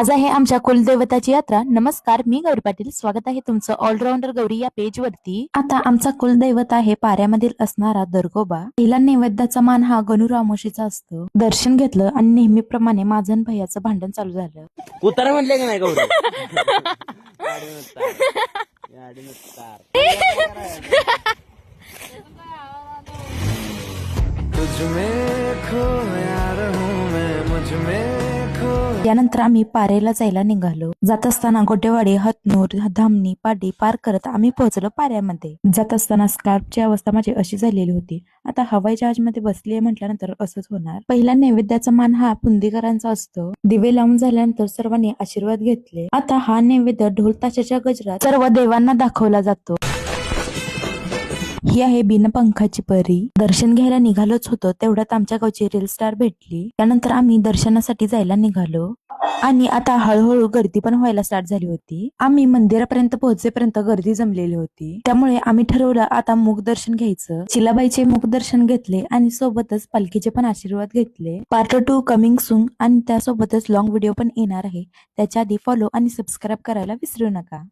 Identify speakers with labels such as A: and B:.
A: आज आहे आमच्या कुलदैवताची यात्रा. नमस्कार, मी गौरी पाटील. स्वागत आहे तुमचं ऑलराऊंडर गौरी या पेज वरती. आता आमचा कुलदैवत आहे पाऱ्यामधील असणारा दरगोबा. पहिला नैवेद्याचा मान हा गणुरामोशीचा असतो. दर्शन घेतलं आणि नेहमीप्रमाणे माझं आणि भैयाचं भांडण चालू झालं.
B: उतार म्हणले की नाही गौरी गाडी
A: यानंतर आम्ही पारेला जायला निघालो. जात असताना गोटेवाडी, हतनूर, धामणी, पाडी पार करत आम्ही पोहोचलो पाऱ्यामध्ये. जात असताना स्कार्फची अवस्था माझी अशी झालेली होती. आता हवाई जहाजमध्ये बसली म्हटल्यानंतर असंच होणार. पहिला नैवेद्याचा मान हा पुंदीकरांचा असतो. दिवे लावून झाल्यानंतर सर्वांनी आशीर्वाद घेतले. आता हा नैवेद्य ढोल ताशाच्या गजरात सर्व देवांना दाखवला जातो. ही आहे बिनपंखाची परी. दर्शन घ्यायला निघालोच होतो तेवढ्यात आमच्या गावची रील स्टार भेटली. त्यानंतर आम्ही दर्शनासाठी जायला निघालो आणि आता हळूहळू गर्दी पण व्हायला स्टार्ट झाली होती. आम्ही मंदिरापर्यंत पोहोचेपर्यंत गर्दी जमलेली होती. त्यामुळे आम्ही ठरवलं आता मुख दर्शन घ्यायचं. चिलाबाईचे मुख दर्शन घेतले आणि सोबतच पालखीचे पण आशीर्वाद घेतले. पार्ट 2 कमिंग सून आणि त्यासोबतच लॉंग व्हिडिओ पण येणार आहे. त्याच्या आधी फॉलो आणि सबस्क्राईब करायला विसरू नका.